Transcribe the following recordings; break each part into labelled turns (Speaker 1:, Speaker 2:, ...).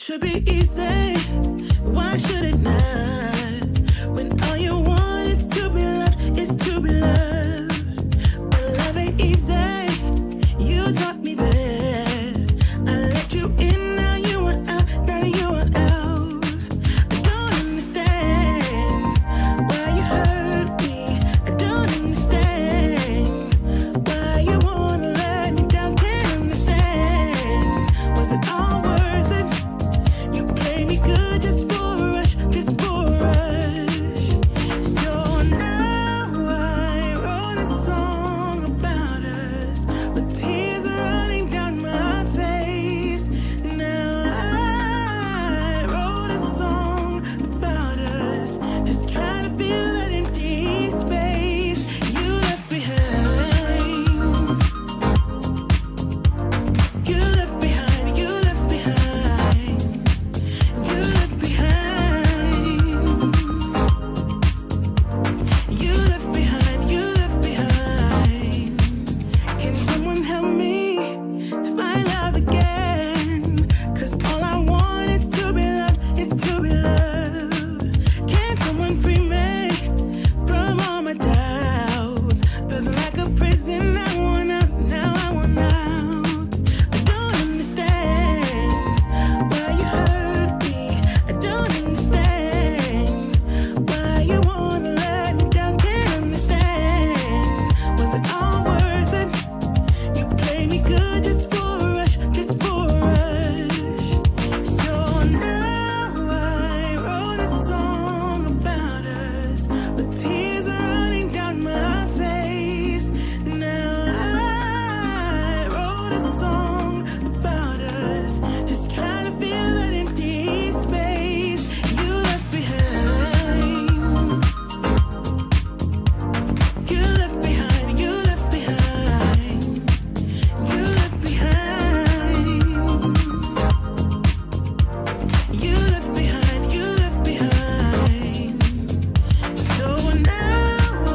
Speaker 1: Should be easy, why should it not? When all you want is to be loved, is to be loved. But love ain't easy, you taught me that. I let you in, now you want out, now you want out. I don't understand why you hurt me. I don't understand why you wanna let me down. Can't understand, was it all worth it? You play me good just for a rush, just for a rush. So now I wrote a song about us, with tears running down my face. Now I wrote a song about us, just trying to fill that empty space you left behind. You left behind, you left behind. You left behind. You left behind, you left behind. Can someone help me to find love again? 'Cause all I want is to be loved, is to be loved. Can someone free me from all my doubts? Feels like a prison, I want out, now I want out. I don't understand why you hurt me. I don't understand why you wanna let me down. Can't understand, was it all worth it? You play me good just for a rush, just for a rush. So now I wrote a song about us, with tears running down my face. Now I wrote a song about us, just trying to fill that empty space you left behind. You left behind, you left behind. You left behind. You left behind, you left behind. So now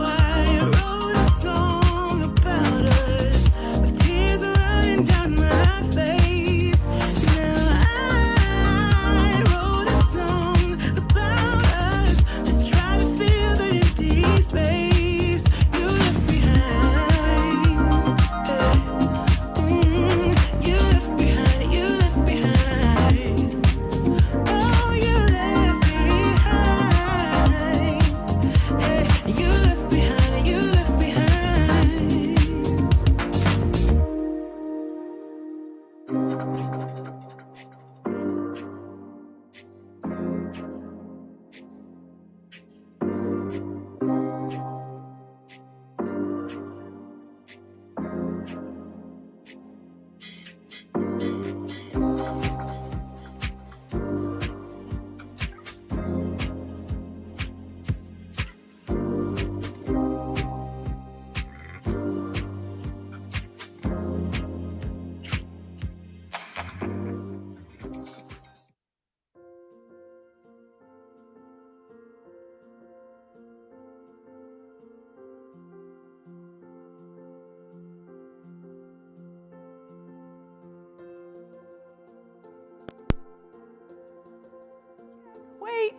Speaker 1: I wrote a song about us, with tears running down my face. Now I wrote a song about us, just trying to fill that empty space you left behind. You left behind, you left behind. Oh, you left behind. You left behind, you left behind.
Speaker 2: Wait,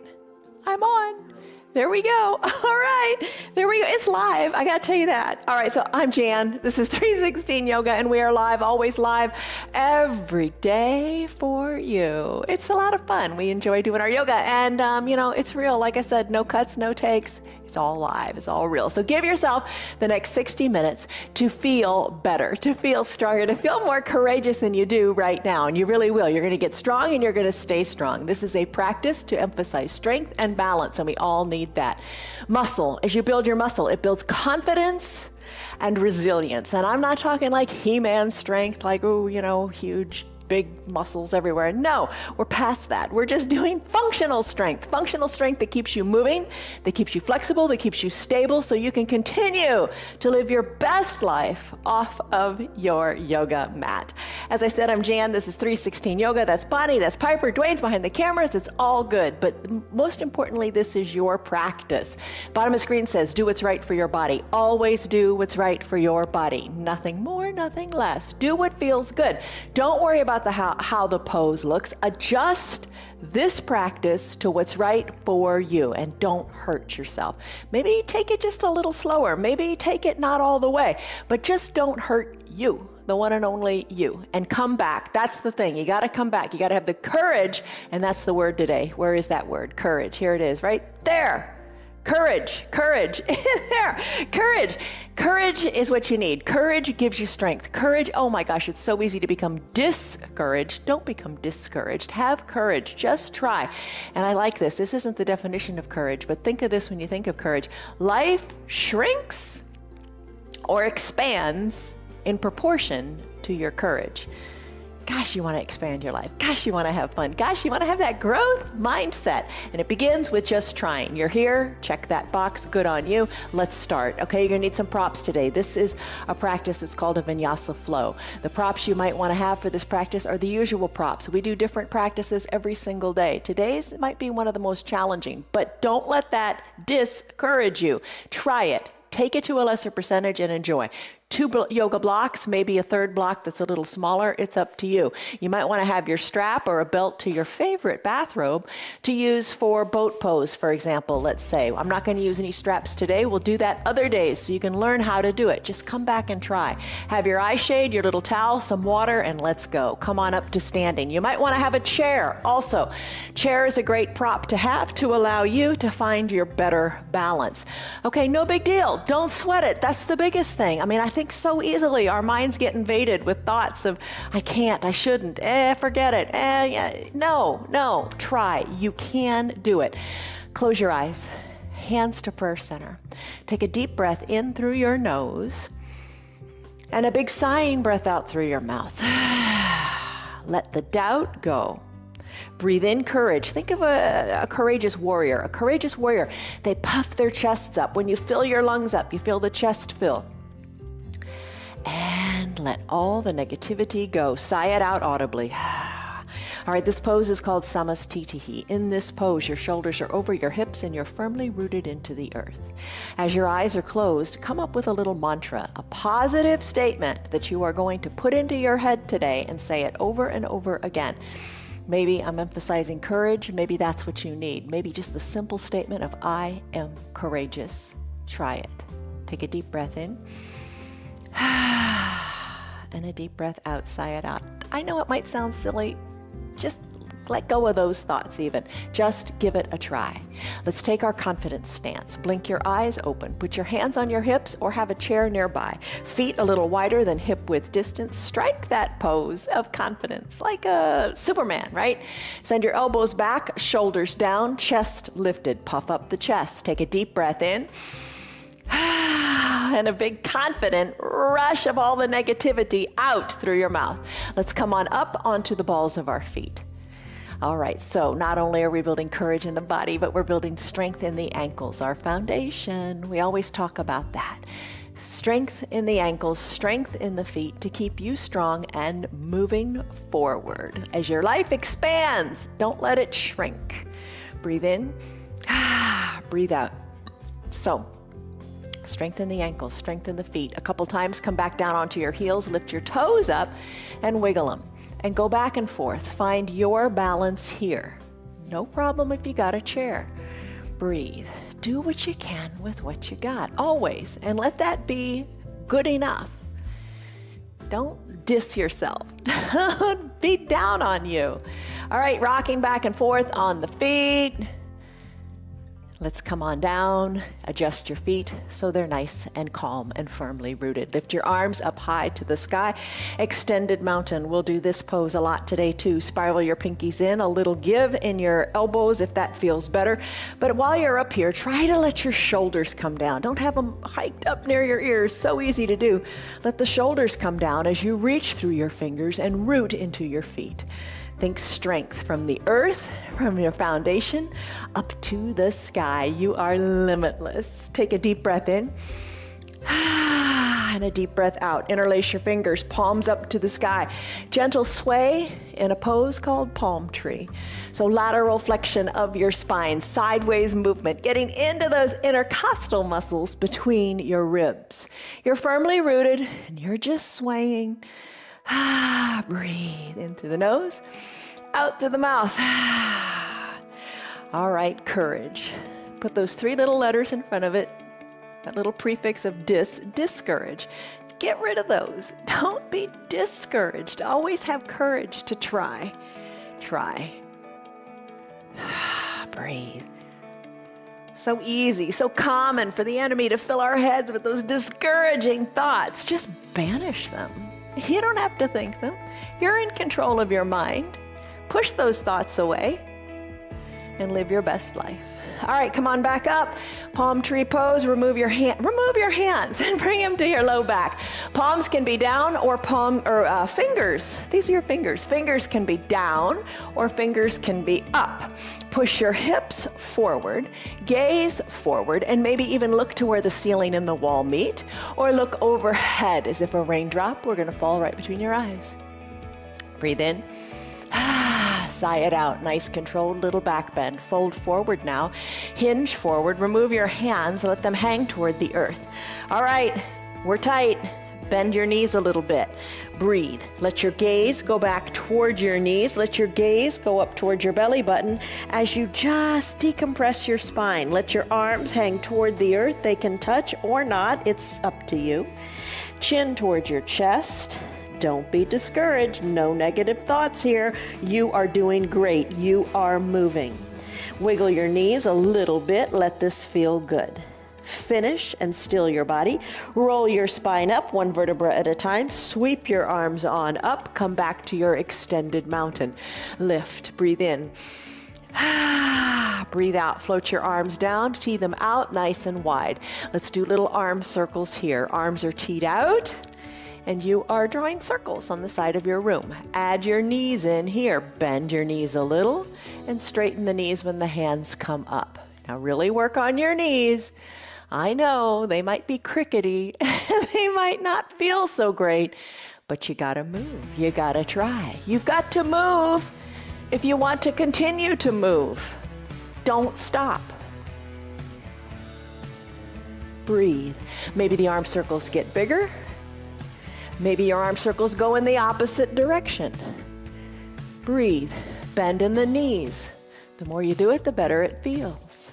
Speaker 2: I'm on. There we go. All right. There we go. It's live. I got to tell you that. All right. So I'm Jan. This is 316 Yoga, and we are live, always live, every day for you. It's a lot of fun. We enjoy doing our yoga. And, it's real. Like I said, no cuts, no takes. It's all live. It's all real. So give yourself the next 60 minutes to feel better, to feel stronger, to feel more courageous than you do right now. And you really will. You're going to get strong and you're going to stay strong. This is a practice to emphasize strength and balance, and we all need that. Muscle, as you build your muscle, it builds confidence and resilience. And I'm not talking like He-Man strength, like, huge big muscles everywhere. No, we're past that. We're just doing functional strength that keeps you moving, that keeps you flexible, that keeps you stable, so you can continue to live your best life off of your yoga mat. As I said, I'm Jan. This is 316 Yoga. That's Bonnie, that's Piper, Dwayne's behind the cameras. It's all good. But most importantly, this is your practice. Bottom of the screen says, do what's right for your body. Always do what's right for your body. Nothing more, nothing less. Do what feels good. Don't worry about about how the pose looks. Adjust this practice to what's right for you and don't hurt yourself. Maybe take it just a little slower. Maybe take it not all the way, but just don't hurt you, the one and only you, and come back. That's the thing. You got to come back. You got to have the courage, and that's the word today. Where is that word? Courage. Here it is, right there. Courage, courage, there, courage. Courage is what you need. Courage gives you strength. Courage, oh my gosh, it's so easy to become discouraged. Don't become discouraged. Have courage, just try. And I like this. This isn't the definition of courage, but think of this when you think of courage. Life shrinks or expands in proportion to your courage. Gosh, you want to expand your life. Gosh, you want to have fun. Gosh, you want to have that growth mindset. And it begins with just trying. You're here, check that box, good on you. Let's start. Okay, you're going to need some props today. This is a practice that's called a vinyasa flow. The props you might want to have for this practice are the usual props. We do different practices every single day. Today's might be one of the most challenging, but don't let that discourage you. Try it. Take it to a lesser percentage and enjoy. 2 yoga blocks, maybe a third block that's a little smaller, it's up to you. You might want to have your strap or a belt to your favorite bathrobe to use for boat pose, for example, let's say. I'm not going to use any straps today. We'll do that other days so you can learn how to do it. Just come back and try. Have your eye shade, your little towel, some water, and let's go. Come on up to standing. You might want to have a chair also. Chair is a great prop to have to allow you to find your better balance. Okay, no big deal. Don't sweat it. That's the biggest thing. I mean, I think so easily our minds get invaded with thoughts of, I can't, I shouldn't, forget it, yeah. No, try. You can do it. Close your eyes, hands to prayer center. Take a deep breath in through your nose and a big sighing breath out through your mouth. Let the doubt go. Breathe in courage. Think of a courageous warrior. A courageous warrior, they puff their chests up. When you fill your lungs up, you feel the chest fill. And let all the negativity go. Sigh it out audibly. All right, this pose is called Samastitihi. In this pose, your shoulders are over your hips and you're firmly rooted into the earth. As your eyes are closed, come up with a little mantra, a positive statement that you are going to put into your head today and say it over and over again. Maybe I'm emphasizing courage. Maybe that's what you need. Maybe just the simple statement of I am courageous. Try it. Take a deep breath in. And a deep breath out, sigh it out. I know it might sound silly. Just let go of those thoughts even. Just give it a try. Let's take our confidence stance. Blink your eyes open. Put your hands on your hips or have a chair nearby. Feet a little wider than hip width distance. Strike that pose of confidence like a Superman, right? Send your elbows back, shoulders down, chest lifted. Puff up the chest. Take a deep breath in. And a big confident rush of all the negativity out through your mouth. Let's come on up onto the balls of our feet. All right, so not only are we building courage in the body, but we're building strength in the ankles, our foundation. We always talk about that. Strength in the ankles, strength in the feet to keep you strong and moving forward. As your life expands, don't let it shrink. Breathe in, breathe out. So, strengthen the ankles, strengthen the feet. A couple times, come back down onto your heels, lift your toes up and wiggle them. And go back and forth. Find your balance here. No problem if you got a chair. Breathe. Do what you can with what you got, always. And let that be good enough. Don't diss yourself. Don't be down on you. All right, rocking back and forth on the feet. Let's come on down, adjust your feet so they're nice and calm and firmly rooted. Lift your arms up high to the sky. Extended mountain. We'll do this pose a lot today too. Spiral your pinkies in, a little give in your elbows if that feels better. But while you're up here, try to let your shoulders come down. Don't have them hiked up near your ears. So easy to do. Let the shoulders come down as you reach through your fingers and root into your feet. Think strength from the earth, from your foundation, up to the sky. You are limitless. Take a deep breath in. And a deep breath out. Interlace your fingers, palms up to the sky. Gentle sway in a pose called palm tree. So lateral flexion of your spine, sideways movement, getting into those intercostal muscles between your ribs. You're firmly rooted and you're just swaying. Breathe in through the nose, out through the mouth. All right, courage. Put those 3 little letters in front of it, that little prefix of discourage. Get rid of those. Don't be discouraged. Always have courage to try. Try. Breathe. So easy, so common for the enemy to fill our heads with those discouraging thoughts. Just banish them. You don't have to think them. You're in control of your mind. Push those thoughts away and live your best life. All right, come on back up. Palm tree pose. Remove your hands and bring them to your low back. Palms can be down or fingers. These are your fingers. Fingers can be down or fingers can be up. Push your hips forward, gaze forward, and maybe even look to where the ceiling and the wall meet, or look overhead as if a raindrop were going to fall right between your eyes. Breathe in. Sigh it out. Nice controlled little back bend. Fold forward now. Hinge forward. Remove your hands. Let them hang toward the earth. All right, we're tight. Bend your knees a little bit. Breathe. Let your gaze go back toward your knees. Let your gaze go up toward your belly button as you just decompress your spine. Let your arms hang toward the earth. They can touch or not. It's up to you. Chin toward your chest. Don't be discouraged. No negative thoughts here. You are doing great. You are moving. Wiggle your knees a little bit. Let this feel good. Finish and still your body. Roll your spine up 1 vertebra at a time. Sweep your arms on up. Come back to your extended mountain. Lift. Breathe in. Breathe out. Float your arms down. Tee them out nice and wide. Let's do little arm circles here. Arms are teed out. And you are drawing circles on the side of your room. Add your knees in here. Bend your knees a little and straighten the knees when the hands come up. Now really work on your knees. I know they might be crickety. They might not feel so great, but you gotta move. You gotta try. You've got to move if you want to continue to move. Don't stop. Breathe. Maybe the arm circles get bigger. Maybe your arm circles go in the opposite direction. Breathe. Bend in the knees. The more you do it, the better it feels.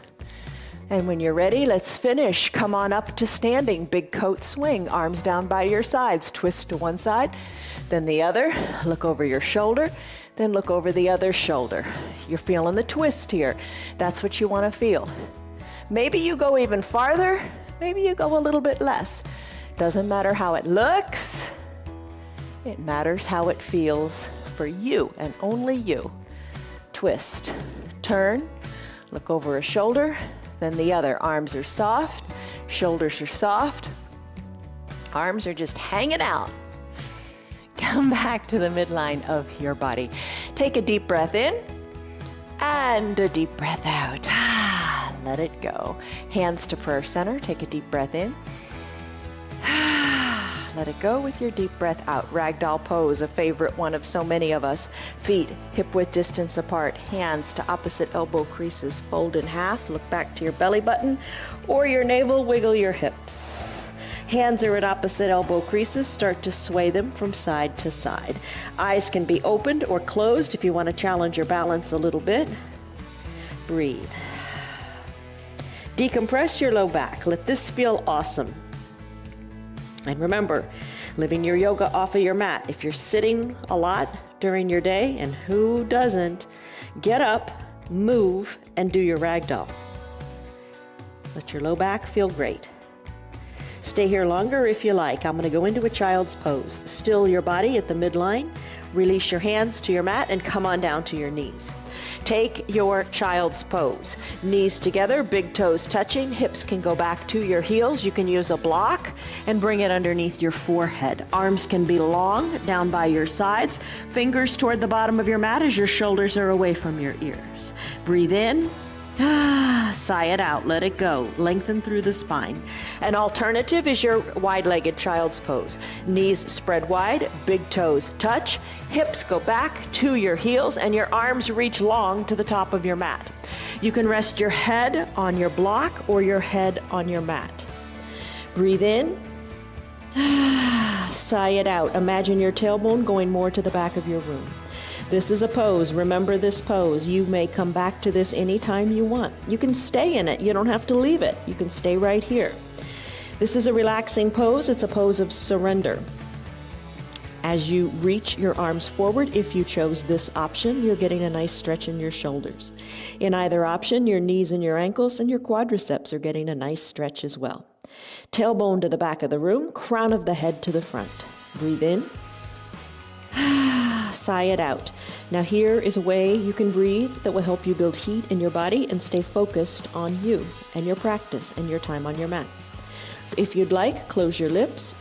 Speaker 2: And when you're ready, let's finish. Come on up to standing. Big coat swing. Arms down by your sides. Twist to one side, then the other. Look over your shoulder, then look over the other shoulder. You're feeling the twist here. That's what you want to feel. Maybe you go even farther. Maybe you go a little bit less. Doesn't matter how it looks. It matters how it feels for you and only you. Twist, turn, look over a shoulder, then the other. Arms are soft, shoulders are soft, arms are just hanging out. Come back to the midline of your body. Take a deep breath in and a deep breath out. Let it go. Hands to prayer center. Take a deep breath in. Let it go with your deep breath out. Ragdoll pose, a favorite one of so many of us. Feet hip-width distance apart. Hands to opposite elbow creases. Fold in half. Look back to your belly button or your navel. Wiggle your hips. Hands are at opposite elbow creases. Start to sway them from side to side. Eyes can be opened or closed if you want to challenge your balance a little bit. Breathe. Decompress your low back. Let this feel awesome. And remember, living your yoga off of your mat. If you're sitting a lot during your day, and who doesn't, get up, move, and do your ragdoll. Let your low back feel great. Stay here longer if you like. I'm going to go into a child's pose. Still your body at the midline. Release your hands to your mat and come on down to your knees. Take your child's pose. Knees together, big toes touching, hips can go back to your heels. You can use a block and bring it underneath your forehead. Arms can be long, down by your sides. Fingers toward the bottom of your mat as your shoulders are away from your ears. Breathe in. Sigh it out, let it go. Lengthen through the spine. An alternative is your wide-legged child's pose. Knees spread wide, big toes touch, hips go back to your heels, and your arms reach long to the top of your mat. You can rest your head on your block or your head on your mat. Breathe in. Sigh it out. Imagine your tailbone going more to the back of your room. This is a pose. Remember this pose. You may come back to this anytime you want. You can stay in it. You don't have to leave it. You can stay right here. This is a relaxing pose. It's a pose of surrender. As you reach your arms forward, if you chose this option, you're getting a nice stretch in your shoulders. In either option, your knees and your ankles and your quadriceps are getting a nice stretch as well. Tailbone to the back of the room, crown of the head to the front. Breathe in. Sigh it out. Now here is a way you can breathe that will help you build heat in your body and stay focused on you and your practice and your time on your mat. If you'd like, close your lips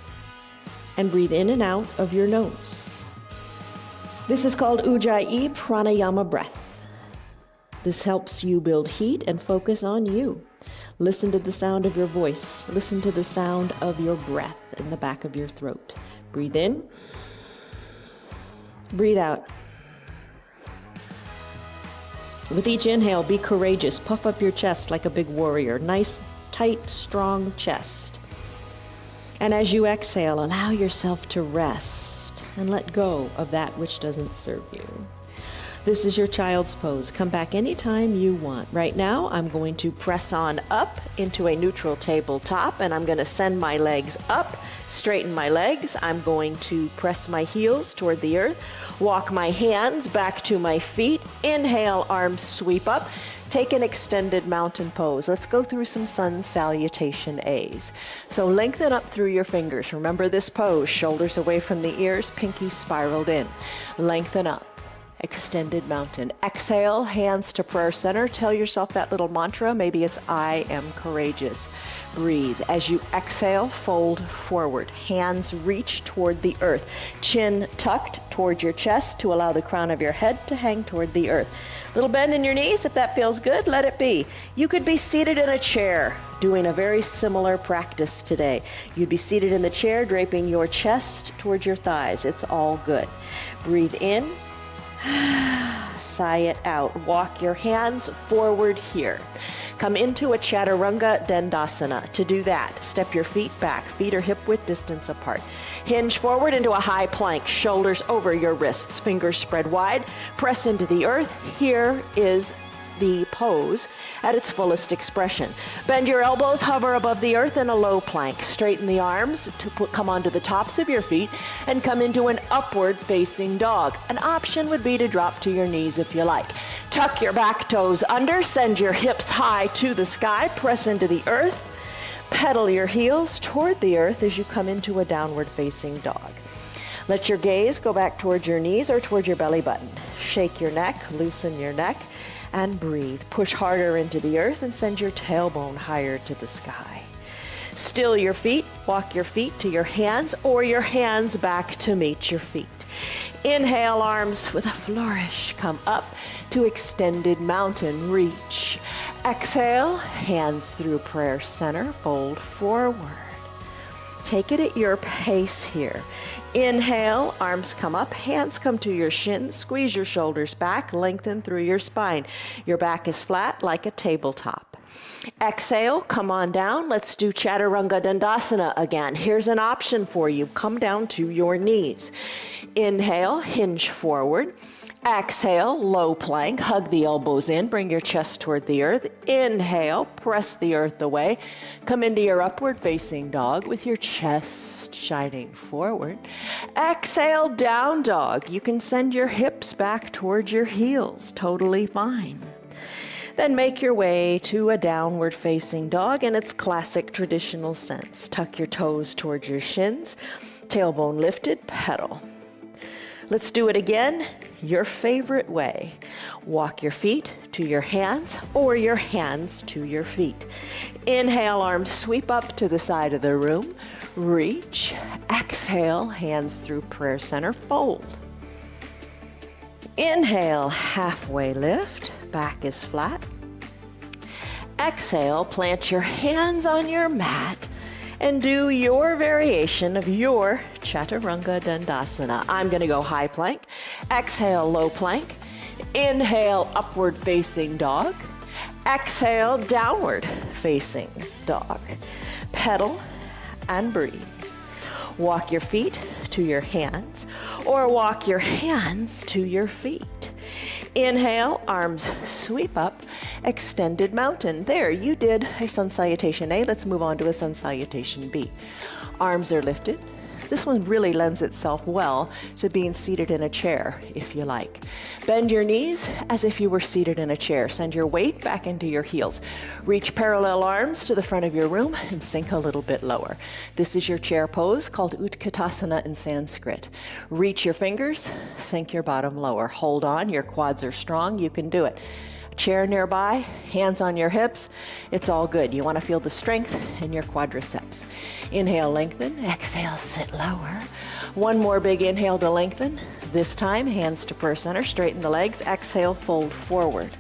Speaker 2: and breathe in and out of your nose. This is called Ujjayi Pranayama breath. This helps you build heat and focus on you. Listen to the sound of your voice. Listen to the sound of your breath in the back of your throat. Breathe in. Breathe out. With each inhale, be courageous. Puff up your chest like a big warrior. Nice, tight, strong chest. And as you exhale, allow yourself to rest and let go of that which doesn't serve you. This is your child's pose. Come back anytime you want. Right now, I'm going to press on up into a neutral tabletop, and I'm going to send my legs up, straighten my legs. I'm going to press my heels toward the earth, walk my hands back to my feet. Inhale, arms sweep up. Take an extended mountain pose. Let's go through some sun salutation A's. So lengthen up through your fingers. Remember this pose, shoulders away from the ears, pinky spiraled in. Lengthen up. Extended mountain. Exhale, hands to prayer center. Tell yourself that little mantra. Maybe it's I am courageous. Breathe. As you exhale, fold forward. Hands reach toward the earth. Chin tucked toward your chest to allow the crown of your head to hang toward the earth. Little bend in your knees. If that feels good, let it be. You could be seated in a chair doing a very similar practice today. You'd be seated in the chair, draping your chest towards your thighs. It's all good. Breathe in. Sigh it out. Walk your hands forward here. Come into a Chaturanga Dandasana. To do that, step your feet back. Feet are hip width distance apart. Hinge forward into a high plank. Shoulders over your wrists. Fingers spread wide. Press into the earth. Here is the pose at its fullest expression. Bend your elbows, hover above the earth in a low plank. Straighten the arms to come onto the tops of your feet and come into an upward facing dog. An option would be to drop to your knees if you like. Tuck your back toes under, send your hips high to the sky, press into the earth, pedal your heels toward the earth as you come into a downward facing dog. Let your gaze go back towards your knees or toward your belly button. Shake your neck, loosen your neck, and breathe. Push harder into the earth and send your tailbone higher to the sky. Still your feet. Walk your feet to your hands or your hands back to meet your feet. Inhale, arms with a flourish. Come up to extended mountain reach. Exhale, hands through prayer center. Fold forward. Take it at your pace here. Inhale, arms come up, hands come to your shins, squeeze your shoulders back, lengthen through your spine. Your back is flat like a tabletop. Exhale, come on down. Let's do Chaturanga Dandasana again. Here's an option for you. Come down to your knees. Inhale, hinge forward. Exhale, low plank, hug the elbows in, bring your chest toward the earth. Inhale, press the earth away. Come into your upward facing dog with your chest shining forward. Exhale, down dog. You can send your hips back towards your heels, totally fine. Then make your way to a downward facing dog in its classic traditional sense. Tuck your toes towards your shins, tailbone lifted, pedal. Let's do it again, your favorite way. Walk your feet to your hands or your hands to your feet. Inhale, arms sweep up to the side of the room. Reach. Exhale, hands through prayer center, fold. Inhale, halfway lift, back is flat. Exhale, plant your hands on your mat and do your variation of your Chaturanga Dandasana. I'm going to go high plank. Exhale, low plank. Inhale, upward facing dog. Exhale, downward facing dog. Pedal and breathe. Walk your feet to your hands or walk your hands to your feet. Inhale, arms sweep up, extended mountain. There, you did a sun salutation A. Let's move on to a sun salutation B. Arms are lifted. This one really lends itself well to being seated in a chair, if you like. Bend your knees as if you were seated in a chair. Send your weight back into your heels. Reach parallel arms to the front of your room and sink a little bit lower. This is your chair pose called Utkatasana in Sanskrit. Reach your fingers, sink your bottom lower. Hold on, your quads are strong, you can do it. Chair nearby, hands on your hips, it's all good. You want to feel the strength in your quadriceps. Inhale, lengthen. Exhale, sit lower. One more big inhale to lengthen. This time, hands to prayer center, straighten the legs. Exhale, fold forward.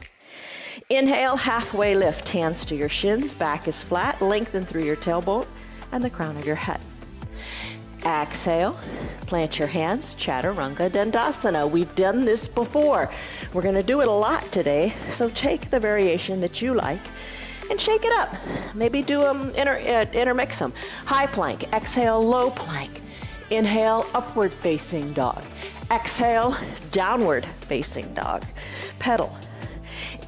Speaker 2: Inhale, halfway lift, hands to your shins, back is flat, lengthen through your tailbone and the crown of your head. Exhale, plant your hands, Chaturanga Dandasana. We've done this before. We're going to do it a lot today, so take the variation that you like and shake it up. Maybe do them, intermix them. High plank, exhale, low plank. Inhale, upward facing dog. Exhale, downward facing dog. Pedal.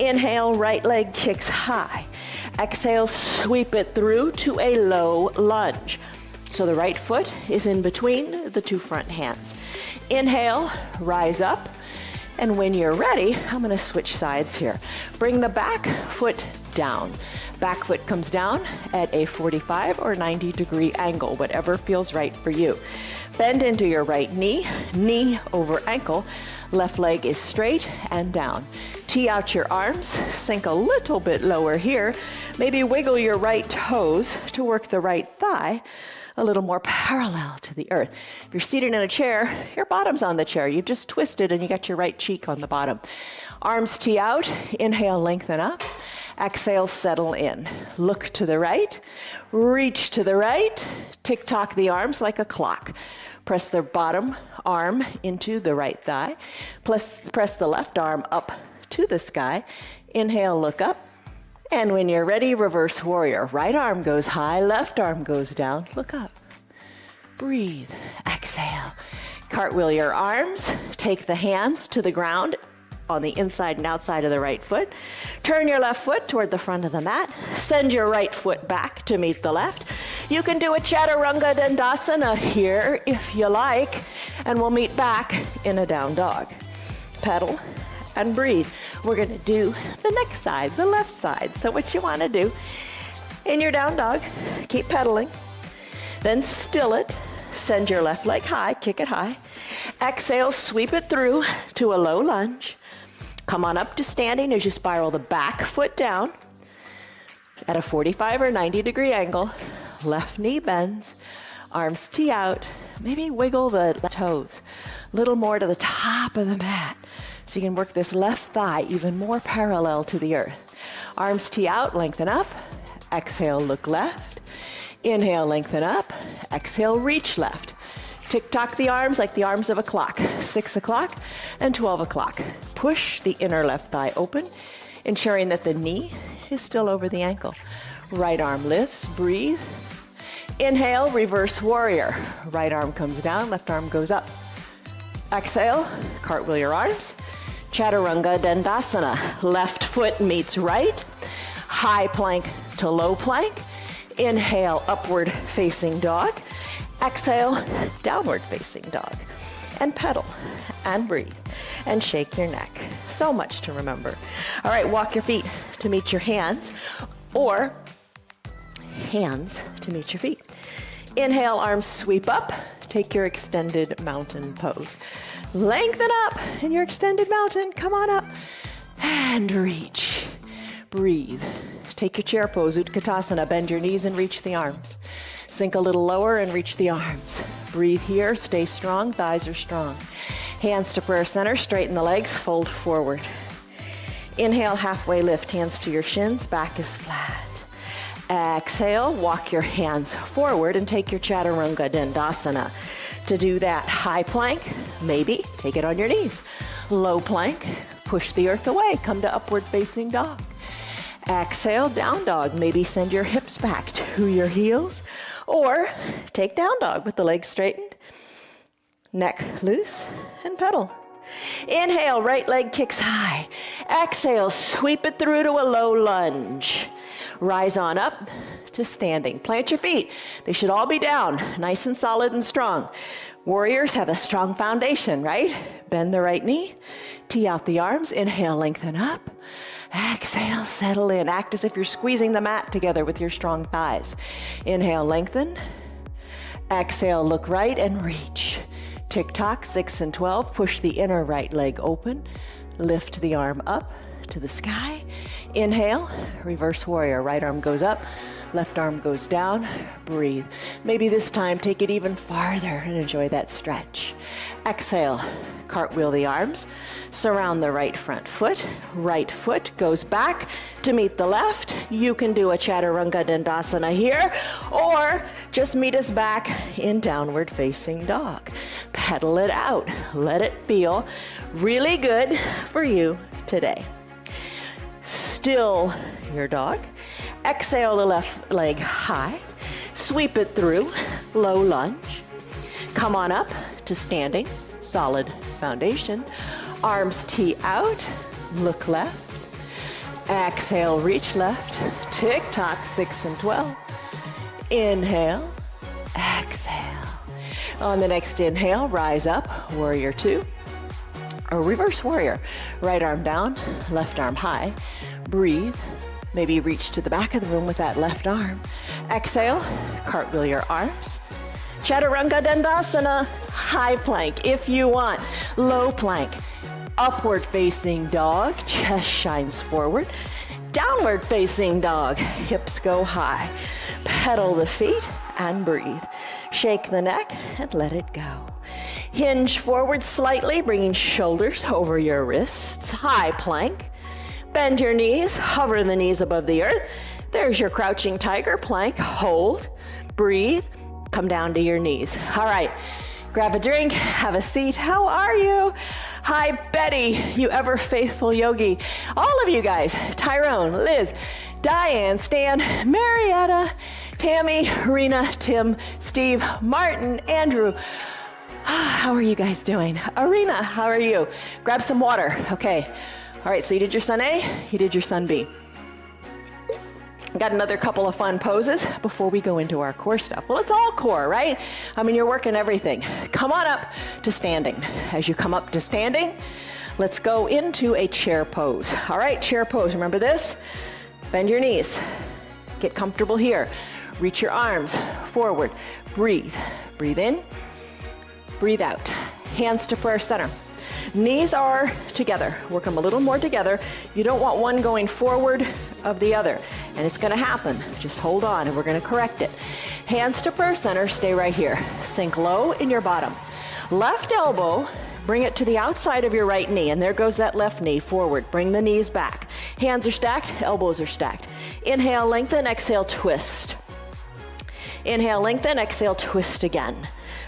Speaker 2: Inhale, right leg kicks high. Exhale, sweep it through to a low lunge. So the right foot is in between the two front hands. Inhale, rise up. And when you're ready, I'm going to switch sides here. Bring the back foot down. Back foot comes down at a 45 or 90 degree angle, whatever feels right for you. Bend into your right knee, knee over ankle. Left leg is straight and down. Tee out your arms, sink a little bit lower here. Maybe wiggle your right toes to work the right thigh a little more parallel to the earth. If you're seated in a chair, your bottom's on the chair. You've just twisted and you got your right cheek on the bottom. Arms tee out, inhale, lengthen up. Exhale, settle in. Look to the right, reach to the right, tick-tock the arms like a clock. Press the bottom arm into the right thigh. Press the left arm up to the sky. Inhale, look up. And when you're ready, reverse warrior. Right arm goes high, left arm goes down. Look up. Breathe. Exhale. Cartwheel your arms. Take the hands to the ground on the inside and outside of the right foot. Turn your left foot toward the front of the mat. Send your right foot back to meet the left. You can do a Chaturanga Dandasana here if you like, and we'll meet back in a down dog. Pedal and breathe. We're going to do the next side, the left side. So what you want to do in your down dog, keep pedaling, then still it, send your left leg high, kick it high. Exhale, sweep it through to a low lunge. Come on up to standing as you spiral the back foot down at a 45 or 90 degree angle. Left knee bends, arms tee out, maybe wiggle the toes a little more to the top of the mat. So you can work this left thigh even more parallel to the earth. Arms tee out, lengthen up. Exhale, look left. Inhale, lengthen up. Exhale, reach left. Tick-tock the arms like the arms of a clock. 6 o'clock and 12 o'clock. Push the inner left thigh open, ensuring that the knee is still over the ankle. Right arm lifts, breathe. Inhale, reverse warrior. Right arm comes down, left arm goes up. Exhale, cartwheel your arms. Chaturanga Dandasana. Left foot meets right. High plank to low plank. Inhale, upward facing dog. Exhale, downward facing dog. And pedal and breathe and shake your neck. So much to remember. All right, walk your feet to meet your hands or hands to meet your feet. Inhale, arms sweep up. Take your extended mountain pose. Lengthen up in your extended mountain. Come on up and reach. Breathe. Take your chair pose, Utkatasana. Bend your knees and reach the arms. Sink a little lower and reach the arms. Breathe here. Stay strong. Thighs are strong. Hands to prayer center. Straighten the legs. Fold forward. Inhale, halfway lift. Hands to your shins. Back is flat. Exhale, walk your hands forward and take your Chaturanga Dandasana. To do that, high plank, maybe take it on your knees. Low plank, push the earth away, come to upward facing dog. Exhale, down dog, maybe send your hips back to your heels Or take down dog with the legs straightened, neck loose, and pedal. Inhale, right leg kicks high. Exhale, sweep it through to a low lunge. Rise on up to standing. Plant your feet. They should all be down, nice and solid and strong. Warriors have a strong foundation, right? Bend the right knee, tee out the arms. Inhale, lengthen up. Exhale, settle in. Act as if you're squeezing the mat together with your strong thighs. Inhale, lengthen. Exhale, look right and reach. Tick-tock, 6 and 12. Push the inner right leg open. Lift the arm up to the sky. Inhale, reverse warrior. Right arm goes up, left arm goes down. Breathe. Maybe this time take it even farther and enjoy that stretch. Exhale, cartwheel the arms. Surround the right front foot. Right foot goes back to meet the left. You can do a Chaturanga Dandasana here, or just meet us back in downward facing dog. Pedal it out. Let it feel really good for you today. Still your dog. Exhale the left leg high. Sweep it through, low lunge. Come on up to standing, solid foundation. Arms tee out, look left. Exhale, reach left. Tick-tock, 6 and 12. Inhale, exhale. On the next inhale, rise up, warrior 2. Or reverse warrior. Right arm down, left arm high. Breathe. Maybe reach to the back of the room with that left arm. Exhale, cartwheel your arms. Chaturanga Dandasana, high plank if you want. Low plank, upward facing dog, chest shines forward. Downward facing dog, hips go high. Pedal the feet and breathe. Shake the neck and let it go. Hinge forward slightly, bringing shoulders over your wrists. High plank. Bend your knees, hover the knees above the earth. There's your crouching tiger plank. Hold, breathe, come down to your knees. All right, grab a drink, have a seat. How are you? Hi, Betty, you ever faithful yogi. All of you guys, Tyrone, Liz, Diane, Stan, Marietta, Tammy, Rena, Tim, Steve, Martin, Andrew. How are you guys doing? Arena, how are you? Grab some water, okay. All right, so you did your Sun A, you did your Sun B. Got another couple of fun poses before we go into our core stuff. Well, it's all core, right? I mean, you're working everything. Come on up to standing. As you come up to standing, let's go into a chair pose. All right, chair pose. Remember this? Bend your knees. Get comfortable here. Reach your arms forward. Breathe. Breathe in. Breathe out. Hands to prayer center. Knees are together. Work them a little more together. You don't want one going forward of the other. And it's going to happen. Just hold on and we're going to correct it. Hands to prayer center. Stay right here. Sink low in your bottom. Left elbow, bring it to the outside of your right knee. And there goes that left knee forward. Bring the knees back. Hands are stacked. Elbows are stacked. Inhale, lengthen. Exhale, twist. Inhale, lengthen. Exhale, twist again.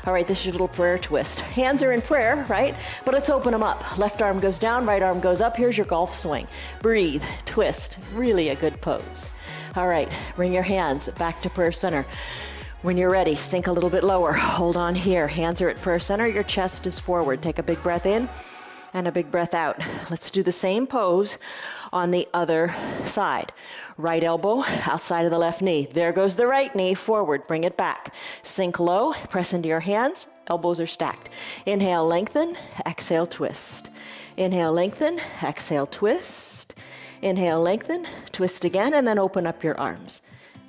Speaker 2: All right, this is your little prayer twist. Hands are in prayer, right? But let's open them up. Left arm goes down, right arm goes up. Here's your golf swing. Breathe, twist. Really a good pose. All right, bring your hands back to prayer center. When you're ready, sink a little bit lower. Hold on here. Hands are at prayer center. Your chest is forward. Take a big breath in and a big breath out. Let's do the same pose on the other side. Right elbow outside of the left knee. There goes the right knee forward. Bring it back. Sink low. Press into your hands. Elbows are stacked. Inhale, lengthen. Exhale, twist. Inhale, lengthen. Exhale, twist. Inhale, lengthen. Twist again, and then open up your arms.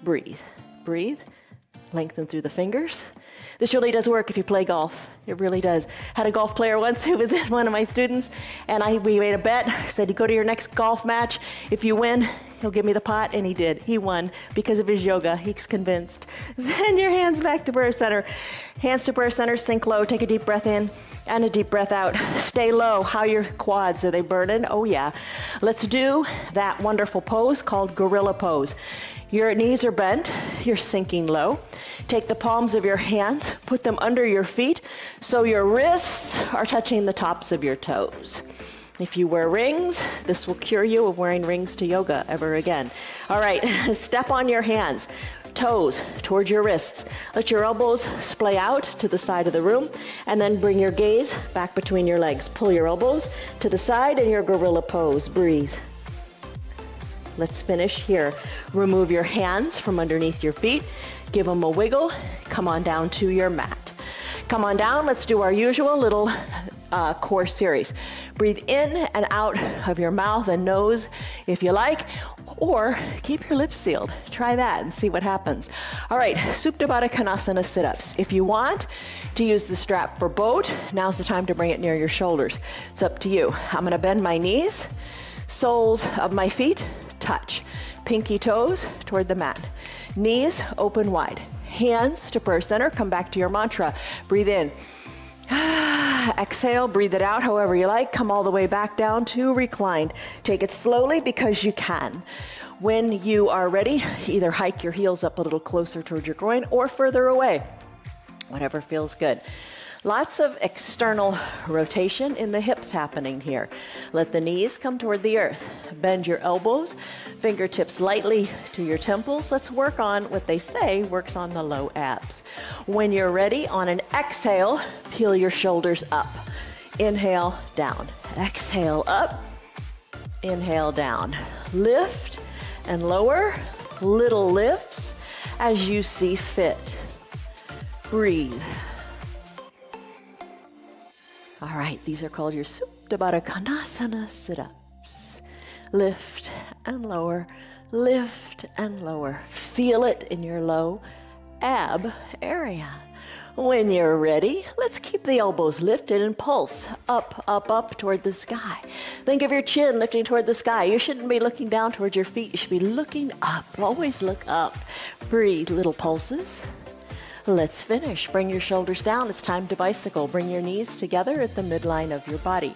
Speaker 2: Breathe. Breathe. Lengthen through the fingers. This really does work if you play golf. It really does. Had a golf player once who was one of my students, and we made a bet. I said, you go to your next golf match. If you win, he'll give me the pot, and he did. He won because of his yoga. He's convinced. Send your hands back to prayer center. Hands to prayer center, sink low. Take a deep breath in and a deep breath out. Stay low. How are your quads? Are they burning? Oh, yeah. Let's do that wonderful pose called gorilla pose. Your knees are bent, you're sinking low. Take the palms of your hands, put them under your feet so your wrists are touching the tops of your toes. If you wear rings, this will cure you of wearing rings to yoga ever again. All right, step on your hands. toes towards your wrists. Let your elbows splay out to the side of the room, and then bring your gaze back between your legs. Pull your elbows to the side in your gorilla pose. Breathe. Let's finish here. Remove your hands from underneath your feet. Give them a wiggle. Come on down to your mat. Come on down. Let's do our usual little core series. Breathe in and out of your mouth and nose if you like, or keep your lips sealed. Try that and see what happens. All right, Supta Baddha Konasana sit-ups. If you want to use the strap for boat, now's the time to bring it near your shoulders. It's up to you. I'm gonna bend my knees, soles of my feet touch, pinky toes toward the mat, knees open wide, hands to prayer center. Come back to your mantra. Breathe in. Exhale, breathe it out however you like. Come all the way back down to reclined. Take it slowly because you can. When you are ready, either hike your heels up a little closer towards your groin or further away, whatever feels good. Lots of external rotation in the hips happening here. Let the knees come toward the earth. Bend your elbows, fingertips lightly to your temples. Let's work on what they say works on the low abs. When you're ready, on an exhale, peel your shoulders up. Inhale, down. Exhale, up. Inhale, down. Lift and lower, little lifts as you see fit. Breathe. All right, these are called your Supta Baddha Konasana sit-ups. Lift and lower, lift and lower. Feel it in your low ab area. When you're ready, let's keep the elbows lifted and pulse up, up, up toward the sky. Think of your chin lifting toward the sky. You shouldn't be looking down towards your feet. You should be looking up. Always look up. Breathe, little pulses. Let's finish. Bring your shoulders down. It's time to bicycle. Bring your knees together at the midline of your body.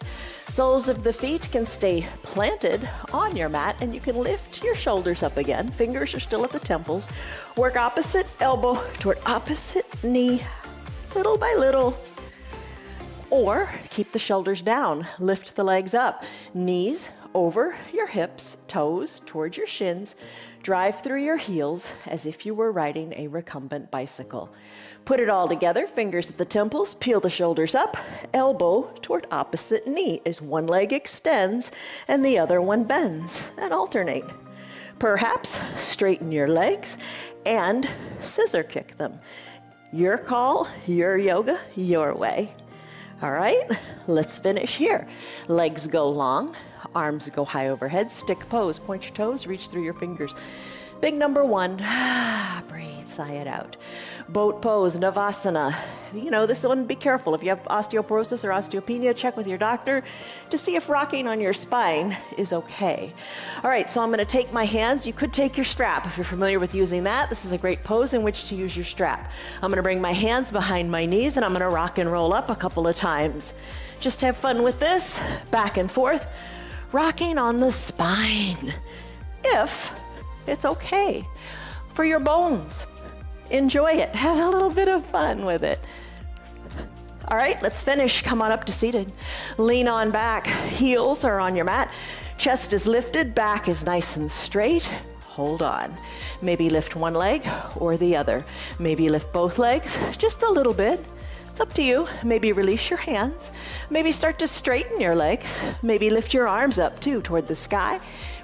Speaker 2: Soles of the feet can stay planted on your mat, and you can lift your shoulders up again. Fingers are still at the temples. Work opposite elbow toward opposite knee, little by little. Or keep the shoulders down. Lift the legs up. Knees over your hips, toes towards your shins. Drive through your heels as if you were riding a recumbent bicycle. Put it all together, fingers at the temples, peel the shoulders up, elbow toward opposite knee as one leg extends and the other one bends, and alternate. Perhaps straighten your legs and scissor kick them. Your call, your yoga, your way. All right, let's finish here. Legs go long, arms go high overhead, stick pose, point your toes, reach through your fingers. Big number one, breathe, sigh it out. Boat pose, Navasana. You know, this one, be careful. If you have osteoporosis or osteopenia, check with your doctor to see if rocking on your spine is okay. All right, so I'm gonna take my hands. You could take your strap if you're familiar with using that. This is a great pose in which to use your strap. I'm gonna bring my hands behind my knees and I'm gonna rock and roll up a couple of times. Just have fun with this, back and forth, rocking on the spine. If it's okay for your bones. Enjoy it. Have a little bit of fun with it. All right, let's finish. Come on up to seated. Lean on back. Heels are on your mat. Chest is lifted. Back is nice and straight. Hold on. Maybe lift one leg or the other. Maybe lift both legs just a little bit. It's up to you. Maybe release your hands. Maybe start to straighten your legs. Maybe lift your arms up too toward the sky.